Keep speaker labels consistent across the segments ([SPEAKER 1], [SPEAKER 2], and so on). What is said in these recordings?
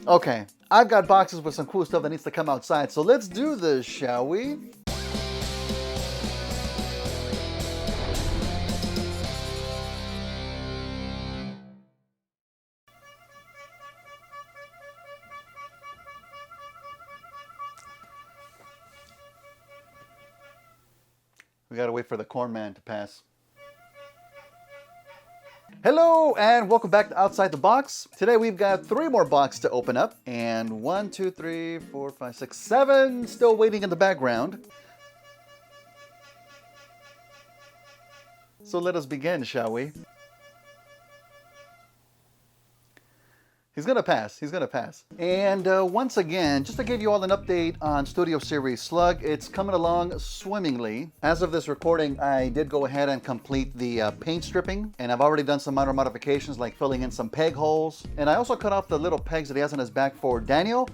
[SPEAKER 1] Okay, I've got boxes with some cool stuff that needs to come outside, so let's do this, shall we? We gotta wait for the corn man to pass. Hello and welcome back to Outside the Box. Today we've got 3 more boxes to open up, and 1, 2, 3, 4, 5, 6, 7 still waiting in the background. So let us begin, shall we? He's gonna pass. He's gonna pass. And once again, just to give you all an update on Studio Series Slug, it's coming along swimmingly. As of this recording, I did go ahead and complete the paint stripping, and I've already done some minor modifications like filling in some peg holes. And I also cut off the little pegs that he has on his back for Daniel.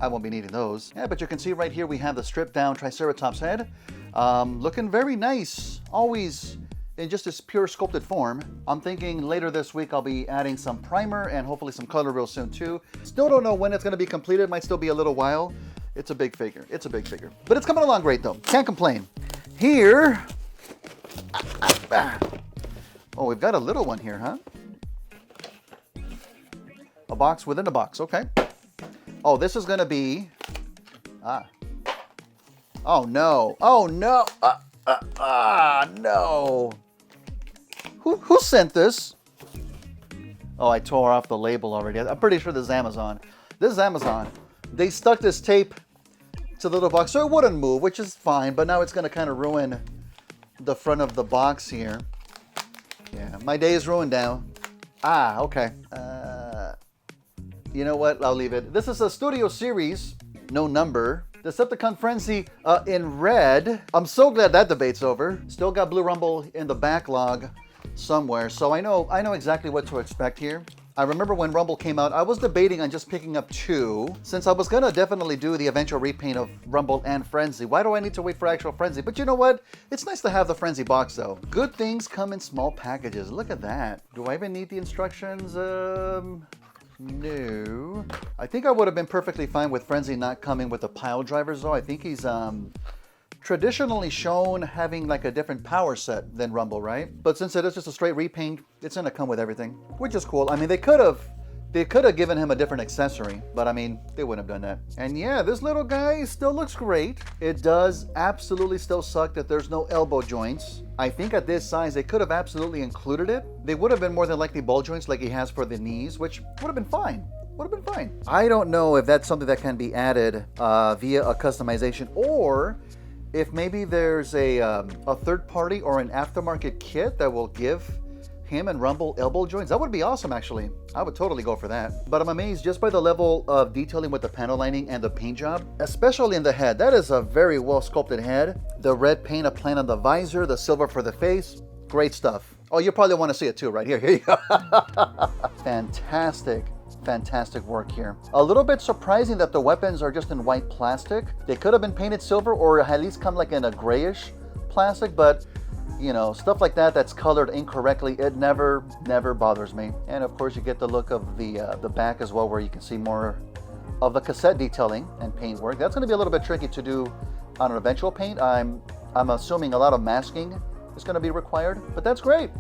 [SPEAKER 1] I won't be needing those. Yeah, but you can see right here we have the stripped down Triceratops head. Looking very nice. Always in just this pure sculpted form. I'm thinking later this week I'll be adding some primer and hopefully some color real soon too. Still don't know when it's going to be completed. Might still be a little while. It's a big figure. It's a big figure. But it's coming along great though. Can't complain. Here. Oh, we've got a little one here, huh? A box within a box. Okay. Oh, this is going to be... Oh no. Oh no. No. Who sent this? Oh, I tore off the label already. I'm pretty sure this is Amazon. This is Amazon. They stuck this tape to the little box so it wouldn't move, which is fine, but now it's going to kind of ruin the front of the box here. Yeah, my day is ruined now. Okay. You know what? I'll leave it. This is a Studio Series, no number. Decepticon Frenzy in red. I'm so glad that debate's over. Still got Blue Rumble in the backlog somewhere, so I know exactly what to expect here. I remember when Rumble came out, I was debating on just picking up 2, since I was gonna definitely do the eventual repaint of Rumble and Frenzy. Why do I need to wait for actual Frenzy? But you know what? It's nice to have the Frenzy box though. Good things come in small packages. Look at that. Do I even need the instructions? No. I think I would have been perfectly fine with Frenzy not coming with the pile drivers though. I think he's traditionally shown having like a different power set than Rumble, right? But since it is just a straight repaint, it's gonna come with everything, which is cool. I mean, they could have given him a different accessory, but I mean, they wouldn't have done that. And yeah, this little guy still looks great. It does absolutely still suck that there's no elbow joints. I think at this size, they could have absolutely included it. They would have been more than likely ball joints like he has for the knees, which would have been fine. Would have been fine. I don't know if that's something that can be added via a customization, or if maybe there's a third party or an aftermarket kit that will give him and Rumble elbow joints. That would be awesome, actually. I would totally go for that. But I'm amazed just by the level of detailing with the panel lining and the paint job, especially in the head. That is a very well sculpted head. The red paint applied on the visor, the silver for the face. Great stuff. Oh, you probably want to see it too, right here. Here you go. Fantastic. Fantastic work here. A little bit surprising that the weapons are just in white plastic. They could have been painted silver or at least come like in a grayish plastic, but you know, stuff like that that's colored incorrectly, it never bothers me. And of course you get the look of the back as well, where you can see more of the cassette detailing and paint work. That's going to be a little bit tricky to do on an eventual paint. I'm assuming a lot of masking is going to be required, but that's great.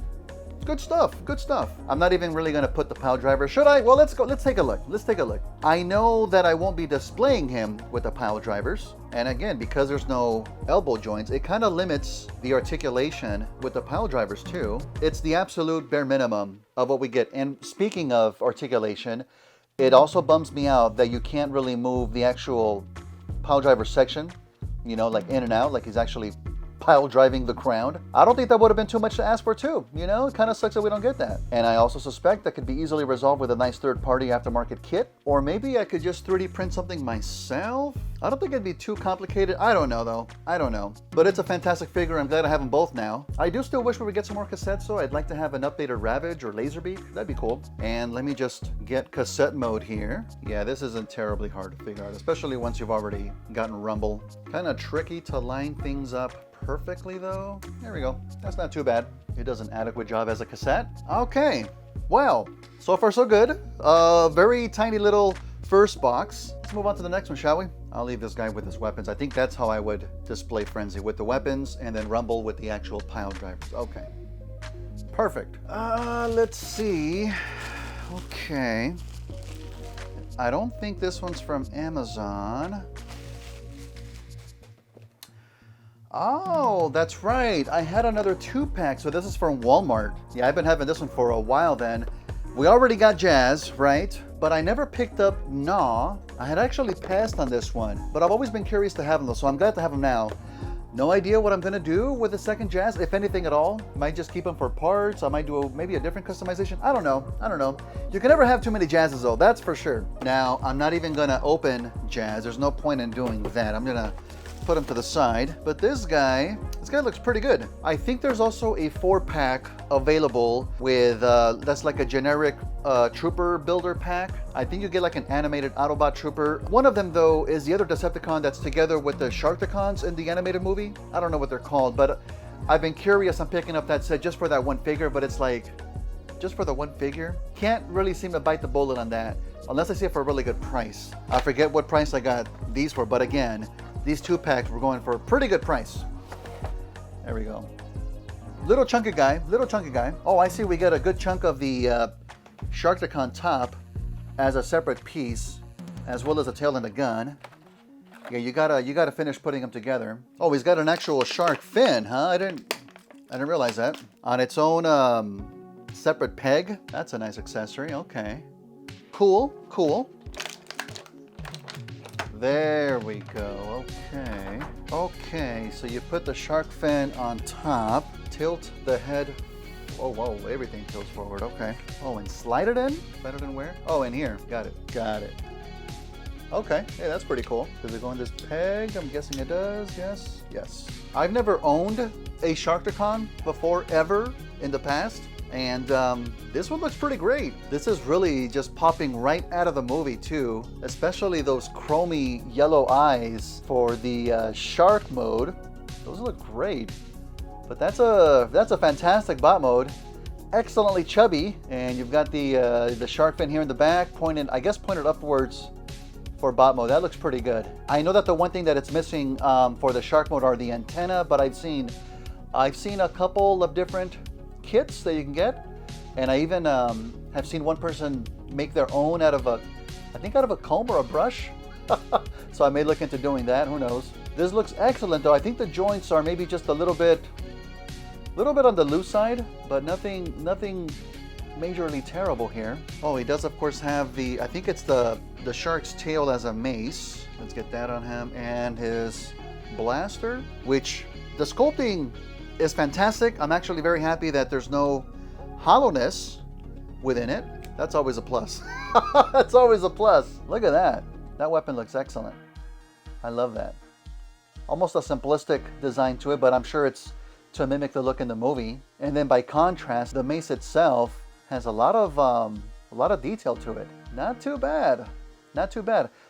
[SPEAKER 1] Good stuff, good stuff. I'm not even really gonna put the pile driver. Should I? Well, let's go, let's take a look. Let's take a look. I know that I won't be displaying him with the pile drivers. And again, because there's no elbow joints, it kind of limits the articulation with the pile drivers too. It's the absolute bare minimum of what we get. And speaking of articulation, it also bums me out that you can't really move the actual pile driver section, you know, like in and out, like he's actually pile driving the ground. I don't think that would have been too much to ask for too, you know? It kind of sucks that we don't get that. And I also suspect that could be easily resolved with a nice third-party aftermarket kit, or maybe I could just 3D print something myself. I don't think it'd be too complicated. I don't know though. I don't know. But it's a fantastic figure. I'm glad I have them both now. I do still wish we would get some more cassettes though. I'd like to have an updated Ravage or Laserbeak. That'd be cool. And let me just get cassette mode here. Yeah, this isn't terribly hard to figure out, especially once you've already gotten Rumble. Kind of tricky to line things up perfectly though. There we go. That's not too bad. It does an adequate job as a cassette. Okay. Well, so far so good. Very tiny little first box. Let's move on to the next one, shall we? I'll leave this guy with his weapons. I think that's how I would display Frenzy, with the weapons and then Rumble with the actual pile drivers. Okay. Perfect. Let's see. Okay. I don't think this one's from Amazon. Oh, that's right. I had another 2-pack, so this is from Walmart. Yeah, I've been having this one for a while then. We already got Jazz, right? But I never picked up Gnaw. I had actually passed on this one, but I've always been curious to have them though, so I'm glad to have them now. No idea what I'm gonna do with the second Jazz, if anything at all. Might just keep them for parts. I might do maybe a different customization. I don't know. You can never have too many Jazzes though, that's for sure. Now, I'm not even gonna open Jazz. There's no point in doing that. I'm gonna put him to the side. But this guy looks pretty good. I think there's also a 4-pack available with, that's like a generic trooper builder pack. I think you get like an animated Autobot trooper. One of them though is the other Decepticon that's together with the Sharkticons in the animated movie. I don't know what they're called, but I've been curious on picking up that set just for that one figure, but it's like, just for the one figure? Can't really seem to bite the bullet on that, unless I see it for a really good price. I forget what price I got these for, but again, these 2-packs were going for a pretty good price. There we go. Little chunky guy. Oh, I see we got a good chunk of the Sharkticon top as a separate piece, as well as the tail and the gun. Yeah, you gotta finish putting them together. Oh, he's got an actual shark fin, huh? I didn't realize that. On its own separate peg. That's a nice accessory. Okay. Cool. There we go. Okay, so you put the shark fin on top, tilt the head. Oh, whoa, everything tilts forward. Okay. Oh, and slide it in? Slide it in where? Oh, in here. Got it. Okay, hey, that's pretty cool. Does it go on this peg? I'm guessing it does. Yes. I've never owned a Sharkticon before, ever, in the past. And this one looks pretty great. This is really just popping right out of the movie too, especially those chromy yellow eyes for the shark mode. Those look great. But that's a fantastic bot mode. Excellently chubby, and you've got the shark fin here in the back, pointed upwards for bot mode. That looks pretty good. I know that the one thing that it's missing for the shark mode are the antenna, but I've seen a couple of different kits that you can get, and I even have seen one person make their own out of a comb or a brush. So I may look into doing that, who knows. This looks excellent though. I think the joints are maybe just a little bit on the loose side, but nothing majorly terrible here. Oh, he does of course have I think it's the shark's tail as a mace. Let's get that on him, and his blaster, which the sculpting is fantastic. I'm actually very happy that there's no hollowness within it. That's always a plus. That's always a plus. Look at that. That weapon looks excellent. I love that. Almost a simplistic design to it, but I'm sure it's to mimic the look in the movie. And then by contrast, the mace itself has a lot of detail to it. Not too bad.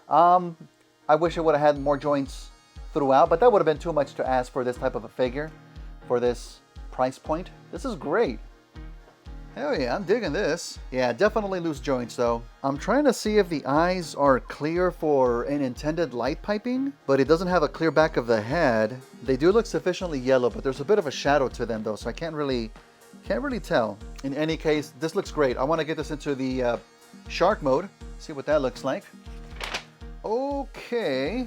[SPEAKER 1] I wish it would have had more joints throughout, but that would have been too much to ask for this type of a figure. For this price point. This is great. Hell yeah, I'm digging this. Yeah, definitely loose joints though. I'm trying to see if the eyes are clear for an intended light piping, but it doesn't have a clear back of the head. They do look sufficiently yellow, but there's a bit of a shadow to them though, so I can't really tell. In any case, this looks great. I want to get this into the shark mode, see what that looks like. Okay.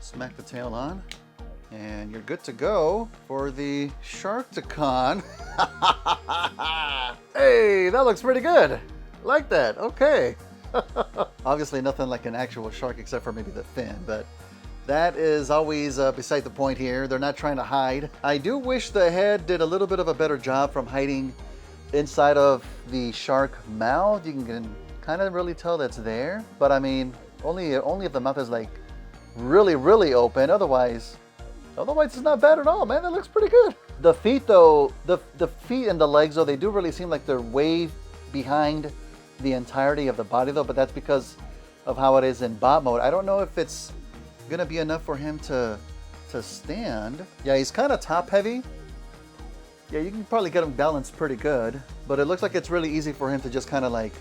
[SPEAKER 1] Smack the tail on, and you're good to go for the Sharkticon. Hey, that looks pretty good. Like that. Okay. Obviously nothing like an actual shark except for maybe the fin, but that is always beside the point here. They're not trying to hide. I do wish the head did a little bit of a better job from hiding inside of the shark mouth. You can kind of really tell that's there, but I mean, only if the mouth is like really open. Otherwise it's not bad at all, man. That looks pretty good. The feet though, the feet and the legs though, they do really seem like they're way behind the entirety of the body though, but that's because of how it is in bot mode. I don't know if it's gonna be enough for him to stand. Yeah, he's kind of top heavy. Yeah, you can probably get him balanced pretty good, but it looks like it's really easy for him to just kind of like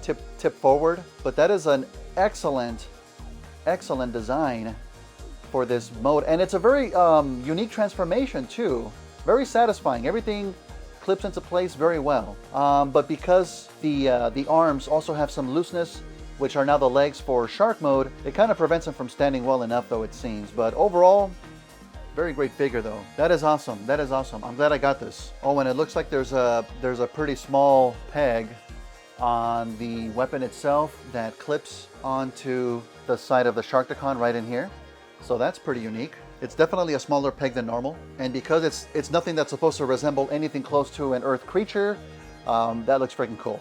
[SPEAKER 1] tip forward. But that is an excellent design for this mode, and it's a very unique transformation too. Very satisfying. Everything clips into place very well. But because the arms also have some looseness, which are now the legs for shark mode, it kind of prevents him from standing well enough, though, it seems. But overall, very great figure, though. That is awesome. That is awesome. I'm glad I got this. Oh, and it looks like there's a pretty small peg on the weapon itself that clips onto the side of the Sharkticon right in here. So that's pretty unique. It's definitely a smaller peg than normal, and because it's nothing that's supposed to resemble anything close to an Earth creature, that looks freaking cool.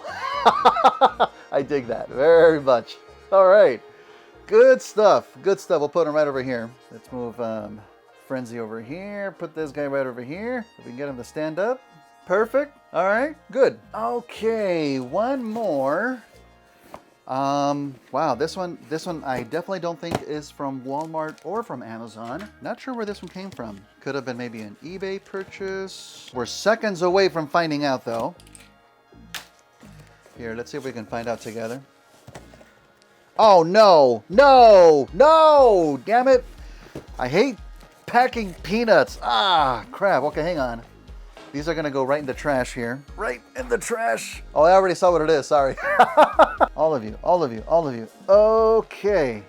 [SPEAKER 1] I dig that very much. All right, good stuff. Good stuff. We'll put him right over here. Let's move Frenzy over here. Put this guy right over here. If we can get him to stand up. Perfect. All right, good. Okay, one more. Wow, this one I definitely don't think is from Walmart or from Amazon. Not sure where this one came from. Could have been maybe an eBay purchase. We're seconds away from finding out, though. Here, let's see if we can find out together. Oh, no, no, no, damn it. I hate packing peanuts. Ah, crap. Okay, hang on. These are gonna go right in the trash here. Right in the trash. Oh, I already saw what it is, sorry. All of you, all of you, all of you. Okay.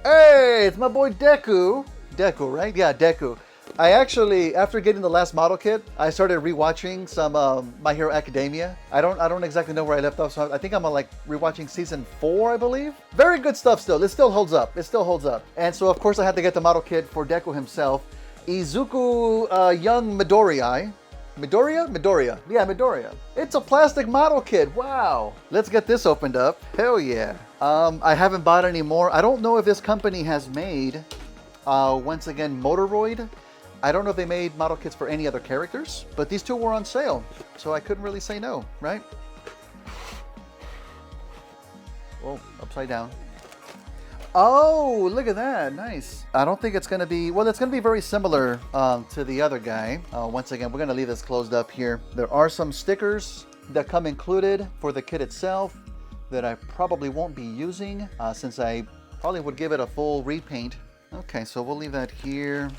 [SPEAKER 1] Hey, it's my boy Deku. Deku, right? Yeah, Deku. I actually, after getting the last model kit, I started rewatching some My Hero Academia. I don't exactly know where I left off, so I think I'm like rewatching season 4, I believe. Very good stuff still. It still holds up. It still holds up. And so, of course, I had to get the model kit for Deku himself. Izuku young Midoriya. Midoriya? Yeah, Midoriya. It's a plastic model kit. Wow. Let's get this opened up. Hell yeah. I haven't bought any more. I don't know if this company has made, once again, Motoroid. I don't know if they made model kits for any other characters, but these two were on sale, so I couldn't really say no, right? Oh, upside down. Oh, look at that. Nice. I don't think it's going to be... Well, it's going to be very similar to the other guy. Once again, we're going to leave this closed up here. There are some stickers that come included for the kit itself that I probably won't be using since I probably would give it a full repaint. Okay, so we'll leave that here.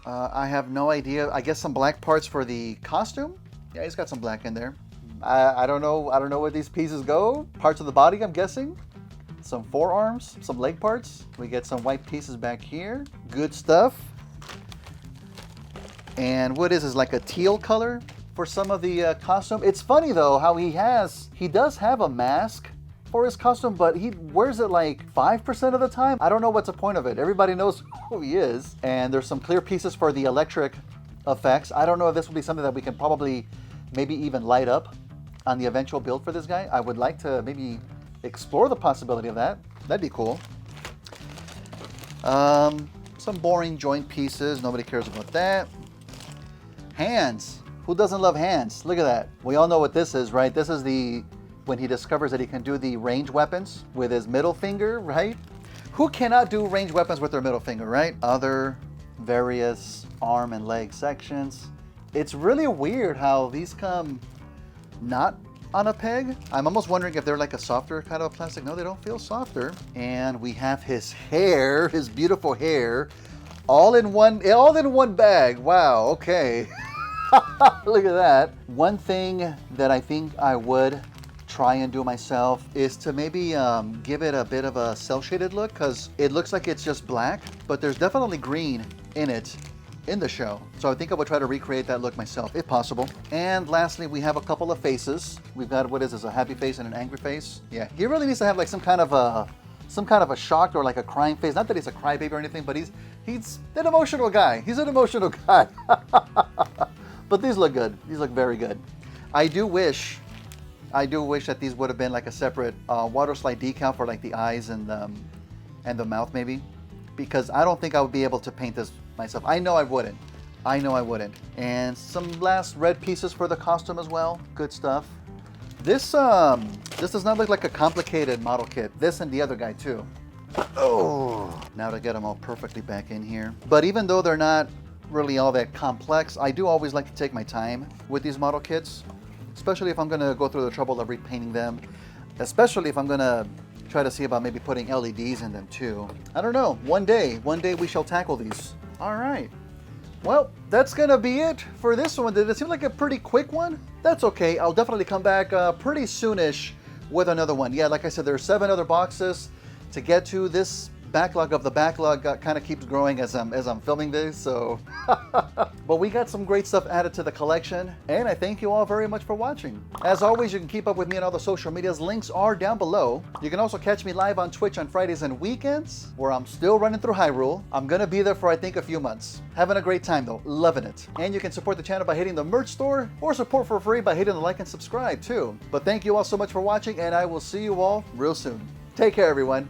[SPEAKER 1] I have no idea. I guess some black parts for the costume. Yeah, he's got some black in there. I don't know. I don't know where these pieces go. Parts of the body, I'm guessing. Some forearms, some leg parts. We get some white pieces back here. Good stuff. And what is like a teal color for some of the costume. It's funny though how he does have a mask for his costume, but he wears it like 5% of the time. I don't know what's the point of it. Everybody knows who he is. And there's some clear pieces for the electric effects. I don't know if this will be something that we can probably maybe even light up on the eventual build for this guy. I would like to maybe explore the possibility of that. That'd be cool. Some boring joint pieces. Nobody cares about that. Hands. Who doesn't love hands? Look at that. We all know what this is, right? This is when he discovers that he can do the range weapons with his middle finger, right? Who cannot do range weapons with their middle finger, right? Other various arm and leg sections. It's really weird how these come not on a peg. I'm almost wondering if they're like a softer kind of plastic. No, they don't feel softer. And we have his hair, his beautiful hair, all in one bag. Wow, okay. Look at that. One thing that I think I would try and do myself is to maybe give it a bit of a cel shaded look, because it looks like it's just black, but there's definitely green in it in the show. So I think I would try to recreate that look myself if possible. And lastly, we have a couple of faces. We've got, what is this, a happy face and an angry face? Yeah, he really needs to have like some kind of a shocked or like a crying face. Not that he's a crybaby or anything, but he's an emotional guy. He's an emotional guy. But these look good. These look very good. I do wish that these would have been like a separate water slide decal for like the eyes and the mouth maybe, because I don't think I would be able to paint this myself. I know I wouldn't. And some last red pieces for the costume as well. Good stuff. This does not look like a complicated model kit. This and the other guy too. Oh, now to get them all perfectly back in here. But even though they're not really all that complex, I do always like to take my time with these model kits, especially if I'm gonna go through the trouble of repainting them, especially if I'm gonna try to see about maybe putting LEDs in them too. I don't know, one day we shall tackle these. All right, well, that's gonna be it for this one. Did it seem like a pretty quick one? That's okay, I'll definitely come back pretty soonish with another one. Yeah, like I said, there are 7 other boxes to get to. This backlog of the backlog kind of keeps growing as I'm filming this, so but we got some great stuff added to the collection, and I thank you all very much for watching. As always, you can keep up with me on all the social medias. Links are down below. You can also catch me live on Twitch on Fridays and weekends, where I'm still running through Hyrule. I'm gonna be there for I think a few months. Having a great time though, loving it. And you can support the channel by hitting the merch store, or support for free by hitting the like and subscribe too. But thank you all so much for watching, and I will see you all real soon. Take care, everyone.